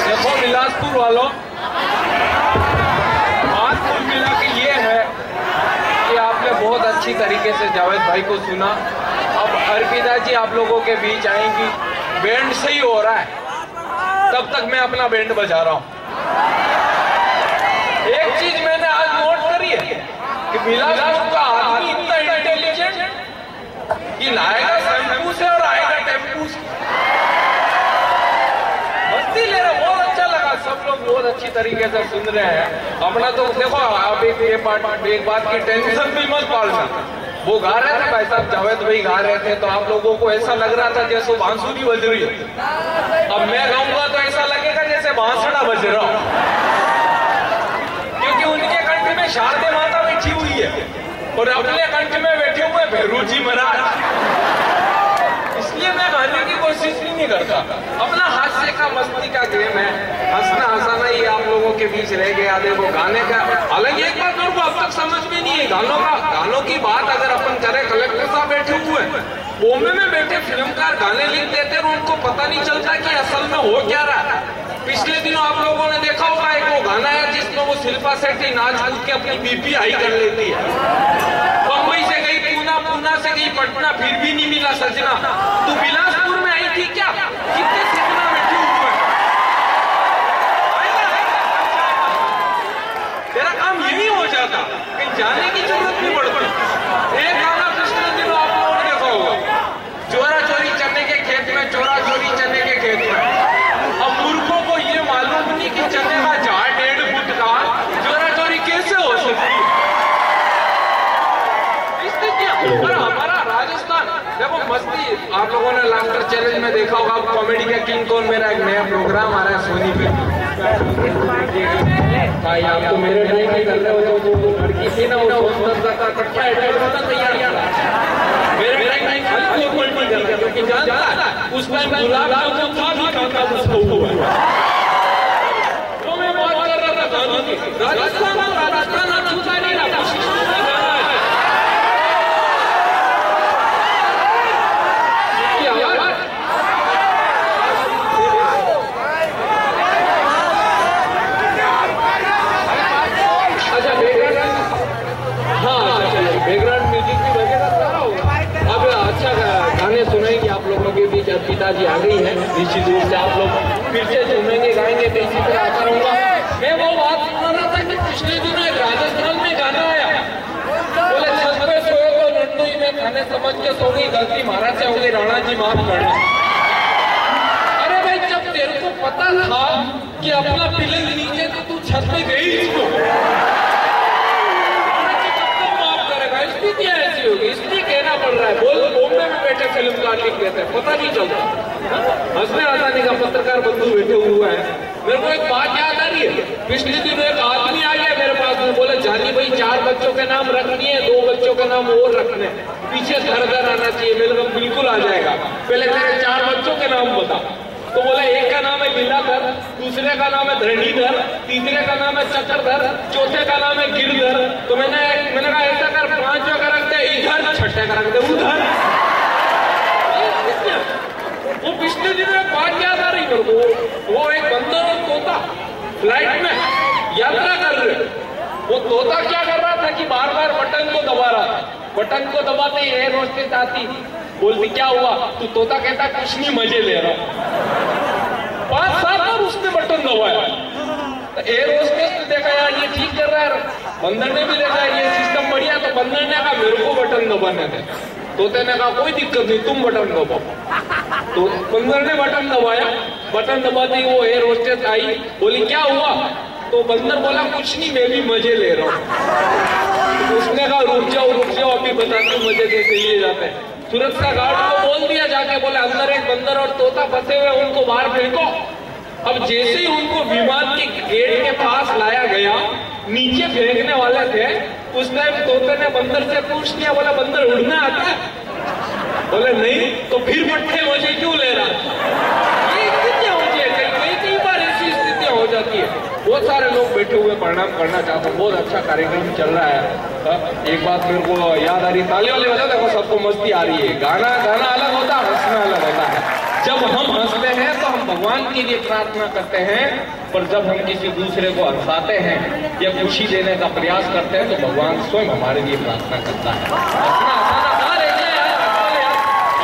देखो बिलासपुर वालों, बात कुल मिला के ये है कि आपने बहुत अच्छी तरीके से जावेद भाई को सुना। अब अर्पिता जी आप लोगों के बीच आएंगी, बैंड सही हो रहा है, तब तक मैं अपना बैंड बजा रहा हूँ। एक चीज मैंने आज नोट करी है कि बिलासपुर का आदमी इतना इंटेलिजेंट कि लाएगा शैम्पू से और आएगा टेम्पू से। मस्ती ले रहा, बहुत अच्छा लगा, सब लोग बहुत अच्छी तरीके से सुन रहे हैं। अपना तो देखो आप एक बात की टेंशन भी मत पालना। वो गा रहे थे भाई साहब, जावेद भाई गा रहे थे, तो आप लोगों को ऐसा लग रहा था जैसे बांसुरी बज रही है। अब मैं गाऊंगा तो ऐसा लगेगा जैसे बांसुरा बज रहा हूं, क्योंकि उनके कंठ में शारदे माता बैठी हुई है और अपने कंठ में बैठे हुए भैरू जी महाराज। इसलिए मैं गाने की कोशिश ही नहीं करता। अपना हास्य का मस्ती का गेम है, हंसना हंसाना ही आप लोगों के बीच रह गया। देखो गाने का, हालांकि एक बात मेरे को अब तक समझ में नहीं है, गानों की बात अगर अपन करें, कलेक्टर साहब बैठे हुए बॉम्बे में बैठे फिल्मकार गाने लिख देते हैं, उनको पता नहीं चलता कि असल में हो क्या रहा है। पिछले दिनों आप लोगों ने देखा होगा एक वो गाना है जिसमें वो शिल्पा शेट्टी नाच कूद के अपनी बीपी हाई कर लेती है। बम्बई से गई पूना, पूना से गई पटना, फिर भी नहीं मिला सजना। तू बिलासपुर में आई थी क्या? कितने सजना बैठे हुए, तेरा काम यही हो जाता, कहीं जाने की जरूरत नहीं पड़ती। एक गाना पिछले दिनों आप लोगों ने देखा होगा, चोरा चोरी चने के खेत में, चोरा चोरी चने के खेत में। अब मूर्खों को ये मालूम नहीं कि चने का झाड़ 1.5 फुट का, चोरा चोरी कैसे हो सकती है? पर हमारा राजस्थान देखो मस्ती, आप लोगों ने लाफ्टर चैलेंज में देखा होगा, कॉमेडी का किंग कौन, मेरा एक नया प्रोग्राम आ रहा है सोनी पे। भाई आप तो मेरे टाइम में कर रहे हो, जो लड़की थी ना वो तैयार, मेरे टाइम में खाली पलटी कर रहा, क्योंकि जानता उस टाइम गुलाब जामुन था भी खाता उसको हुआ। तो मैं बात कर रहा था गानों की, राजस्थान आप छूता नहीं रहा, पिताजी आ गई है, निश्चित रूप से आप लोग फिर से सुनेंगे, गाएंगे, तो इसी तरह आता रहूंगा। मैं वो बात सुना रहा था कि पिछले दिनों एक राजस्थान में गाना आया, बोले छत पे सोए तो नंदुई में खाने समझ के सो गई, गलती महाराज से हो गई, राणा जी माफ करना। अरे भाई जब तेरे को पता था कि अपना पिले नीचे तो तू छत पे गई इसको, माफ करेगा, स्थिति ऐसी होगी, इसलिए कहना पड़ रहा है। बोल बॉम्बे में बैठे फिल्मकार लिख देते हैं, पता नहीं चलता। हंसने हंसाने का पत्रकार बंधु बैठे हुए हैं। मेरे को एक बात याद आ रही है, पिछले दिन एक आदमी आ गया मेरे पास में, बोले जानी भाई 4 बच्चों के नाम रखनी है, 2 बच्चों के नाम और रखने, पीछे धर आना चाहिए। मेरे को बिल्कुल आ जाएगा, पहले तेरे 4 बच्चों के नाम बता। तो बोले एक का नाम है लीलाधर, दूसरे का नाम है धरणीधर, तीसरे का नाम है चक्रधर, चौथे का नाम है गिरधर। तो मैंने कहा ऐसा कर, 5 का रख दे इधर, छठे का रख दे उधर। वो पिछले दिन में बात याद आ रही मेरे को, वो एक बंदर और तोता फ्लाइट में यात्रा कर रहे, वो तोता क्या कर रहा था कि बार बार बटन को दबा रहा था, बटन को दबाते ही एयर होस्टेस आती, बोलती क्या हुआ? तो तोता कहता कुछ नहीं, मजे ले रहा हूं। 5-7 बार उसने बटन दबाया, तो एयर होस्टेस ने देखा यार ये ठीक कर रहा है, बंदर ने भी देखा ये सिस्टम बढ़िया, तो बंदर ने कहा मेरे को बटन दबाने थे। तोते ने कहा कोई दिक्कत नहीं, तुम बटन दबाओ। तो बंदर ने बटन दबाया, बटन दबाते ही वो एयर होस्टेस आई, बोली क्या हुआ? तो बंदर बोला कुछ नहीं, मैं भी मजे ले रहा हूँ। तो उसने कहा रुक जाओ अभी बताते हूँ मजे कैसे लिए जाते हैं। सुरक्षा गार्ड को बोल दिया जाके, बोले अंदर एक बंदर और तोता फंसे हुए, उनको बाहर फेंको। अब जैसे ही उनको विमान के गेट के पास लाया गया, नीचे फेंकने वाले थे, उस टाइम तोते ने बंदर से पूछ लिया, बोला बंदर उड़ना आता है? बोले नहीं। तो फिर पट्टे मजे क्यों ले रहा? ये स्थितियां होती है, कई बार ऐसी स्थितियां हो जाती है। बहुत सारे लोग बैठे हुए प्रणाम करना चाहते हैं, बहुत अच्छा कार्यक्रम चल रहा है। एक बात मेरे को याद आ रही, ताली वाले बजा, देखो सबको मस्ती आ रही है। गाना अलग होता है, हंसना अलग होता है। जब हम हंसते हैं तो हम भगवान भगवान के लिए प्रार्थना करते हैं, पर जब हम किसी दूसरे को हंसाते हैं या खुशी देने का प्रयास करते हैं तो भगवान स्वयं हमारे लिए प्रार्थना करता है। हंसना हंसाना कहाँ रह गया यार,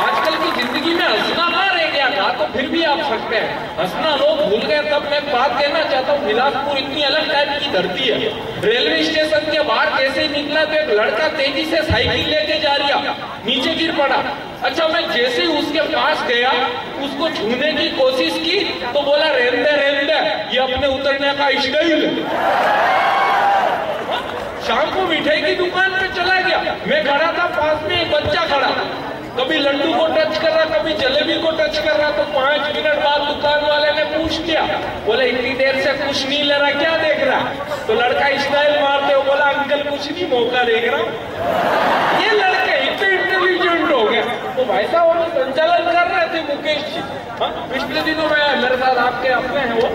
आजकल की जिंदगी में हंसना कहाँ रह गया था, तो फिर भी आप सकते हैं हंसना लोग भूल गए। तब मैं बात कहना चाहता हूँ, बिलासपुर इतनी अलग टाइप की धरती है। रेलवे स्टेशन के बाहर कैसे ही निकला तो एक लड़का तेजी से साइकिल लेके जा रहा, नीचे गिर पड़ा। अच्छा, मैं जैसे ही उसके पास गया, उसको छूने की कोशिश की तो बोला रहने ये अपने उतरने का स्टाइल। शाम को मिठाई की दुकान पे चला गया, मैं खड़ा था, पास में एक बच्चा खड़ा, कभी लड्डू को टच कर रहा, कभी जलेबी को टच कर रहा। तो 5 मिनट बाद दुकान वाले ने पूछ लिया, बोले इतनी देर से कुछ नहीं ले रहा, क्या देख रहा? तो लड़का स्टाइल मारते हो बोला अंकल कुछ नहीं, मौका देख रहा हूँ। ये लड़के इतने इंटेलिजेंट हो गए। तो भाई साहब वो संचालन कर रहे थे मुकेश जी। पिछले दिनों में मेरे साथ, आपके अपने हैं वो,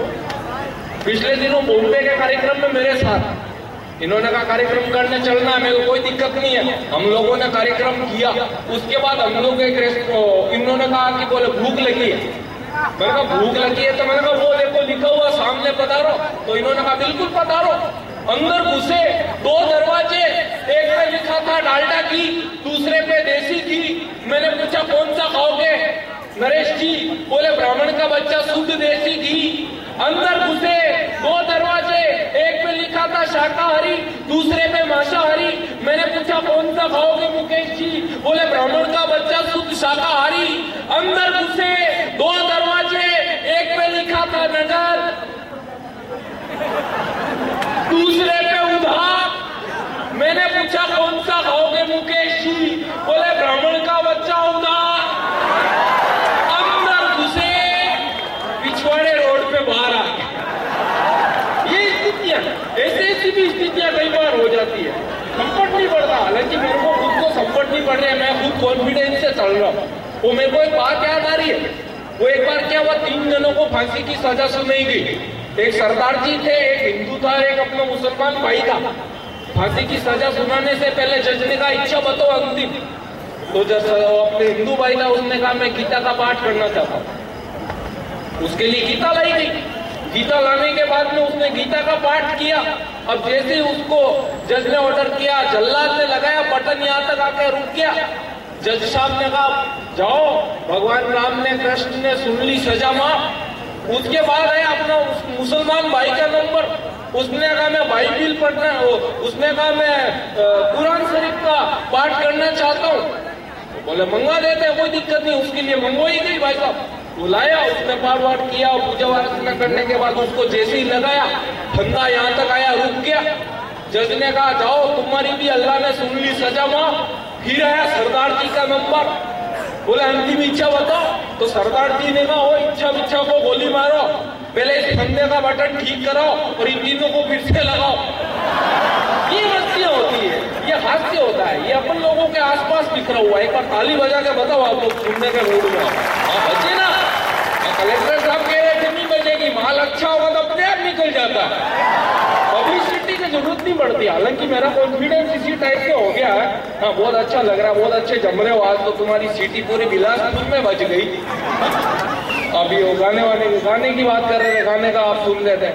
पिछले दिनों बॉम्बे के कार्यक्रम में मेरे साथ इन्होंने कहा कार्यक्रम करने चलना है, मेरे को कोई दिक्कत नहीं है। हम लोगों ने कार्यक्रम किया, उसके बाद हम लोग एक इन्होंने कहा कि बोले भूख लगी है। मैंने कहा भूख लगी है, तो मैंने कहा वो देखो लिखा हुआ सामने पधारो। तो इन्होंने कहा बिल्कुल पधारो। अंदर घुसे, 2 दरवाजे, एक पे लिखा था डालडा घी, दूसरे पे देसी घी। मैंने पूछा कौन सा खाओगे नरेश जी? बोले ब्राह्मण का बच्चा शुद्ध देसी घी। अंदर घुसे, 2 दरवाजे, एक पे लिखा था शाकाहारी, दूसरे पे मांसाहारी। मैंने पूछा कौन सा खाओगे मुकेश जी? बोले ब्राह्मण का बच्चा शुद्ध शाकाहारी। अंदर घुसे, 2 दरवाजे, एक पे लिखा था नगर, दूसरे पे उधार। मैंने पूछा कौन सा खाओगे मुकेश जी? बोले ब्राह्मण का बच्चा उधार। अंदर घुसे, पिछवाड़े रोड पे बाहर आ गए। ये स्थितियां, ऐसी भी स्थितियां कई बार हो जाती है। संकट नहीं बढ़ रहा, हालांकि मेरे को खुद को संकट नहीं बढ़ रहा है, मैं खुद कॉन्फिडेंस से चल रहा हूँ। वो मेरे को एक बात याद आ रही है। वो एक बार क्या हुआ, 3 जनों को फांसी की सजा सुनाई गई। एक सरदार जी थे, एक हिंदू था, एक अपना मुसलमान भाई था। फांसी की सजा सुनाने से पहले जज ने कहा इच्छा बताओ अंतिम। तो जज अपने हिंदू भाई था, उसने कहा मैं गीता का पाठ करना चाहता हूँ। उसके लिए गीता लाई गई। गीता लाने के बाद में उसने गीता का पाठ किया। अब जैसे ही उसको जज ने ऑर्डर किया, जल्लाद ने लगाया बटन, यहाँ तक आकर रुक गया। जज साहब ने कहा जाओ, भगवान राम ने कृष्ण ने सुन ली सजा माफ। उसके बाद आया अपना मुसलमान भाई का नंबर। उसने कहा मैं बाइबिल पढ़ना, उसने कहा मैं कुरान शरीफ का पाठ करना चाहता हूँ। बोले मंगवा देते हैं, कोई दिक्कत नहीं। उसके लिए मंगवाई गई भाई साहब, बुलाया, उसने पाठ वाठ किया। पूजा अर्चना करने के बाद उसको जैसे ही लगाया, ठंडा यहाँ तक आया, रुक गया। जज ने कहा जाओ, तुम्हारी भी अल्लाह ने सुन ली सजा माफ। फिर आया सरदार जी का नंबर, बोले अंतिम इच्छा बताओ। तो सरदार जी ने कहा इच्छा को गोली मारो, पहले इस फंदे का बटन ठीक कराओ और इन तीनों को फिर से लगाओ। ये मस्तियां होती है, ये हास्य होता है, ये अपन लोगों के आसपास बिखरा हुआ है। एक बार ताली बजा के बताओ आप लोग सुनने के मूड में बचे ना। कलेक्टर साहब कह रहे थे नहीं बजेगी, माल अच्छा होगा तो अपने आप निकल जाता है। पब्लिसिटी की जरूरत नहीं पड़ती। हालांकि मेरा कॉन्फिडेंस इसी टाइप से हो गया है। हाँ, बहुत अच्छा लग रहा है, बहुत अच्छे जम रहे हो आज तो। तुम्हारी सीटी पूरी बिलासपुर में बज गई। अभी वो गाने की बात कर रहे थे, गाने का आप सुन रहे थे।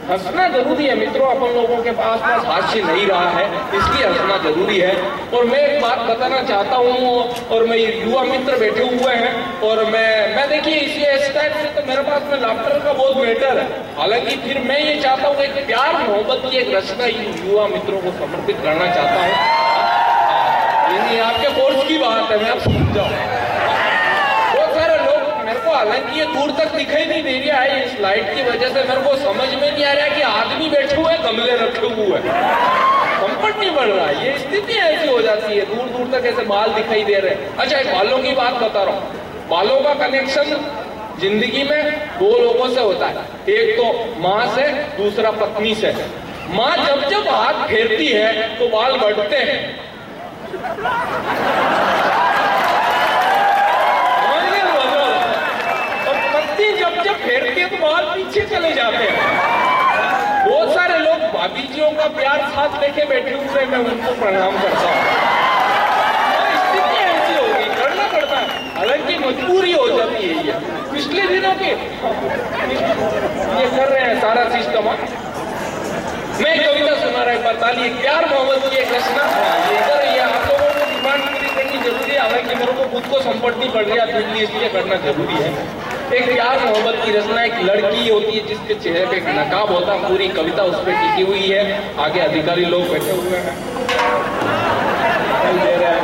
हंसना जरूरी है मित्रों, अपन लोगों के पास हास्य नहीं रहा है, इसलिए हंसना जरूरी है। और मैं एक बात बताना चाहता हूँ, और मैं युवा मित्र बैठे हुए हैं, और मैं देखिए इस टाइप से तो मेरे पास में लाफ्टर का बहुत मैटर है। हालांकि फिर मैं ये चाहता हूँ एक प्यार मोहब्बत की एक रचना युवा मित्रों को समर्पित करना चाहता हूँ। ये आपके कोर्स की बात है, मैं आप समझाऊँ। बहुत सारे लोग मेरे को, हालांकि ये दूर तक दिखाई नहीं दे रहा है इस लाइट की वजह से, मेरे को समझ में नहीं आ रहा है कि आदमी बैठे हुए गमले रखे हुए हैं। संकट नहीं बढ़ रहा है, ये स्थिति ऐसी हो जाती है, दूर दूर तक ऐसे बाल दिखाई दे रहे हैं। अच्छा, एक बालों की बात बता रहा हूँ। बालों का कनेक्शन जिंदगी में 2 लोगों से होता है, एक तो माँ से, दूसरा पत्नी से। माँ जब जब हाथ फेरती है तो बाल बढ़ते हैं, जब फेरती है तो बाल पीछे चले जाते हैं। बहुत सारे लोग भाभी जियों का प्यार साथ लेके बैठे हुए, मैं उनको प्रणाम करता हूँ। स्थिति ऐसी होगी, करना पड़ता है, हालांकि मजबूरी हो जाती है ये। पिछले दिनों के ये कर रहे हैं सारा सिस्टम। मैं कविता सुना रहा है, बताइए प्यार मोहब्बत की एक रचना। इधर ये आप लोगों को डिमांड पूरी करनी जरूरी है, हालांकि मेरे को खुद को संपत्ति पड़ रही है, इसलिए करना जरूरी है। एक प्यार मोहब्बत की रचना, एक लड़की होती है जिसके चेहरे पे एक नकाब होता है, पूरी कविता उस पर टिकी हुई है। आगे अधिकारी लोग बैठे हुए हैं,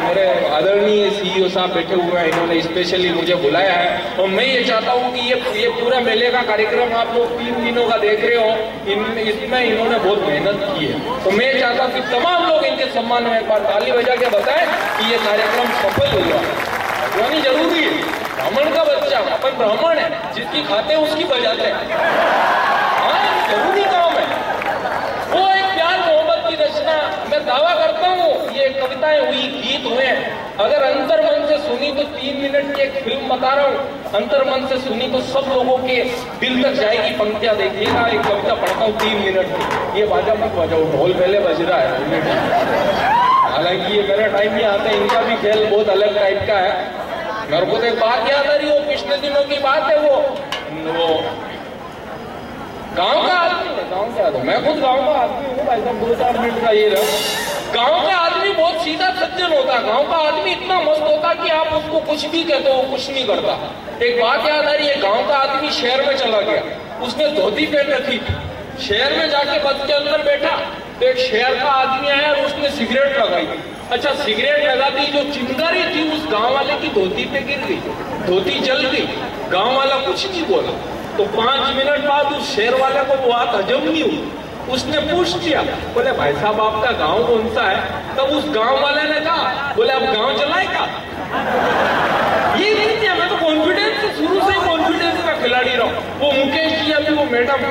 मेरे आदरणीय सीईओ साहब बैठे हुए हैं, इन्होंने स्पेशली मुझे बुलाया है। और मैं ये चाहता हूँ कि ये पूरा मेले का कार्यक्रम आप लोग 3 दिनों का देख रहे हो, इसमें इन्होंने बहुत मेहनत की है। तो मैं चाहता हूँ कि तमाम लोग इनके सम्मान में एक बार ताली बजा के बताएं कि ये कार्यक्रम सफल हुआ। यानी जरूरी है, ब्राह्मण का बच्चा, अपन ब्राह्मण है, जिसकी खाते हैं उसकी बजाते हैं। हाँ, जरूरी काम है। वो एक प्यार मोहब्बत की रचना, मैं दावा करता हूँ ये कविताएं हुई, गीत हुए। अगर अंतर मन से सुनी तो 3 मिनट की एक फिल्म बता रहा हूँ, अंतर मन से सुनी तो सब लोगों के दिल तक जाएगी। पंक्तियां देखिएगा, एक कविता पढ़ता हूँ 3 मिनट की। ये बाजा मत बजाओ, ढोल पहले बज रहा है। हालांकि ये मेरा टाइम ही आता है, इनका भी खेल बहुत अलग टाइप का है। मेरे को तो एक बात याद आ रही, वो पिछले दिनों की बात है। वो गांव का आदमी है, गांव का आदमी, मैं खुद गांव का आदमी हूँ भाई साहब, 2-4 मिनट का ये रहा। गांव का आदमी बहुत सीधा सज्जन होता है। गांव का आदमी इतना मस्त होता कि आप उसको कुछ भी कहते हो, कुछ नहीं करता। एक बात याद आ रही है, गांव का आदमी शहर में चला गया, उसने धोती पहन रखी थी। शहर में जाके बस के अंदर बैठा तो एक शहर का आदमी आया और उसने सिगरेट लगाई। अच्छा, सिगरेट लगाती जो चिंगारी थी उस गांव वाले की धोती पे गिर गई, धोती जल गई। गांव वाला कुछ नहीं बोला। तो 5 मिनट बाद उस शहर वाले को बात हजम नहीं हुई। उसने पूछ दिया, बोले भाई साहब आपका गांव कौन सा है? तब उस गांव वाले ने कहा, बोले आप गांव चलाएगा। ये नहीं किया, मैं तो कॉन्फिडेंस से शुरू से कॉन्फिडेंस का खिलाड़ी रहा हूँ। वो मुकेश जी अभी वो मैडम,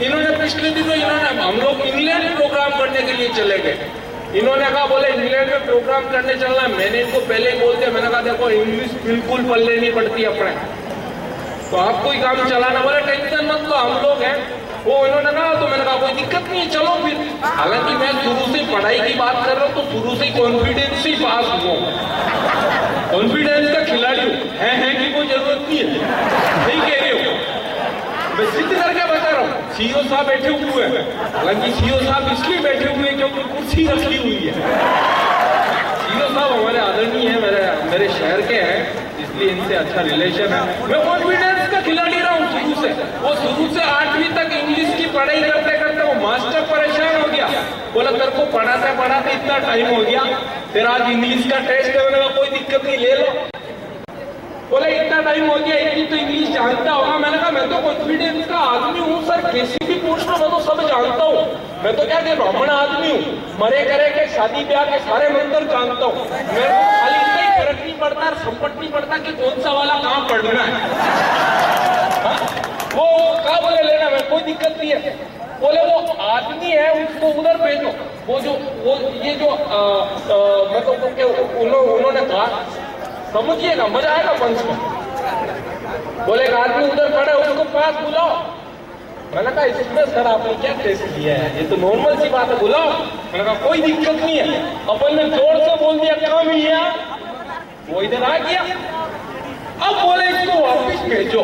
इन्होंने पिछले दिनों हम लोग इंग्लैंड प्रोग्राम करने के लिए चले गए। इन्होंने कहा बोले इंग्लैंड में प्रोग्राम करने चलना है। मैंने इनको पहले ही बोल दिया, मैंने कहा देखो इंग्लिश बिल्कुल पल्ले नहीं पड़ती अपने, तो आपको ही काम चलाना। बोले टेंशन मत लो, हम लोग हैं। वो इन्होंने कहा, तो मैंने कहा कोई दिक्कत नहीं है, चलो फिर। हालांकि मैं शुरू से पढ़ाई की बात कर रहा हूँ, तो शुरू से कॉन्फिडेंस से पास हुआ, कॉन्फिडेंस का खिलाड़ी हूँ। है कि कोई जरूरत नहीं है, नहीं कह रही हो, मैं सिद्ध करके बता रहा हूँ। सीईओ साहब बैठे हुए हैं, हालांकि सीईओ साहब इसलिए बैठे हुए हैं क्योंकि कुर्सी रखी हुई है। सीईओ साहब हमारे आदरणीय है, मेरे शहर के हैं, इसलिए इनसे अच्छा रिलेशन है। मैं कॉन्फिडेंस का खिलाड़ी रहा हूँ शुरू से। वो शुरू से 8वीं तक इंग्लिश की पढ़ाई करते करते वो मास्टर परेशान हो गया। बोला तेरे को पढ़ाते पढ़ाते इतना टाइम हो गया, फिर आज इंग्लिश का टेस्ट है। मैंने कहा कोई दिक्कत नहीं, ले लो। बोले इतना टाइम हो गया, इतनी तो इंग्लिश जानता होगा। मैंने कहा मैं तो कॉन्फिडेंस का आदमी हूँ सर, किसी भी पूछ लो मैं तो सब जानता हूँ। मैं तो क्या ब्राह्मण आदमी हूँ, मरे करे के शादी ब्याह के सारे मंत्र जानता हूँ। मेरे को खाली इतना ही फर्क नहीं पड़ता, संपट नहीं पड़ता कि कौन सा वाला काम पढ़ना है। वो कहा बोले लेना, मैं कोई दिक्कत नहीं है। बोले वो आदमी है उसको उधर भेजो। ये जो मतलब उन्होंने कहा, समझिएगा मजा आएगा पंच में। बोले एक आदमी उधर खड़े, उसको पास बुलाओ। मैंने कहा इसमें सर आपने क्या टेस्ट किया है, ये तो नॉर्मल सी बात है, बुलाओ। मैंने कहा कोई दिक्कत नहीं है। अपन ने जोर से बोल दिया, काम ही है। वो इधर आ गया। अब बोले इसको वापिस भेजो।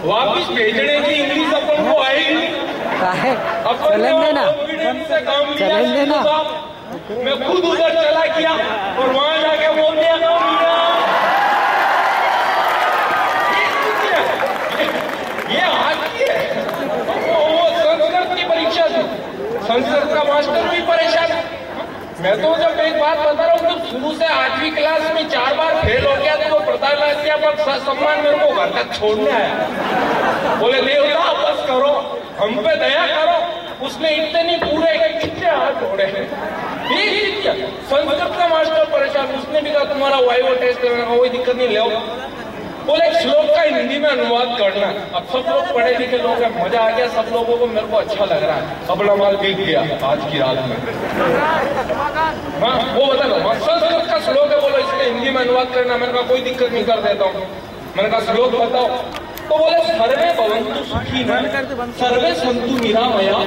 वापिस भेजने की इंग्लिश अपन को आएगी, अपन से काम लिया। मैं खुद उधर चला गया और वहां जाके बोल दिया काम लिया। ये आती है। वो संस्कृत की परीक्षा थी, संस्कृत का मास्टर भी परेशान। मैं तो जब एक बात बता रहा हूँ, तो शुरू से 8वीं क्लास में 4 बार फेल हो गया, तो वो प्रधानाध्यापक सम्मान मेरे को घर तक छोड़ने आया। बोले देवता बस करो, हम पे दया करो। उसने इतने पूरे कितने हाथ जोड़े हैं। संस्कृत का मास्टर परेशान, उसने भी कहा तुम्हारा वाइवा टेस्ट करना, कोई दिक्कत नहीं, ले आओ। बोले एक श्लोक का हिंदी में अनुवाद करना। अब सब लोग पढ़े लिखे लोग हैं, मजा आ गया सब लोगों को, मेरे को अच्छा लग रहा है। अपना माल बिक गया आज की रात में। हाँ वो बता दो, संस्कृत का श्लोक है, बोलो इसमें हिंदी में अनुवाद करना। मैंने कहा कोई दिक्कत नहीं, कर देता हूँ। मैंने कहा श्लोक बताओ। तो बोले सर्वे भवन्तु सुखिनः सर्वे सन्तु निरामया।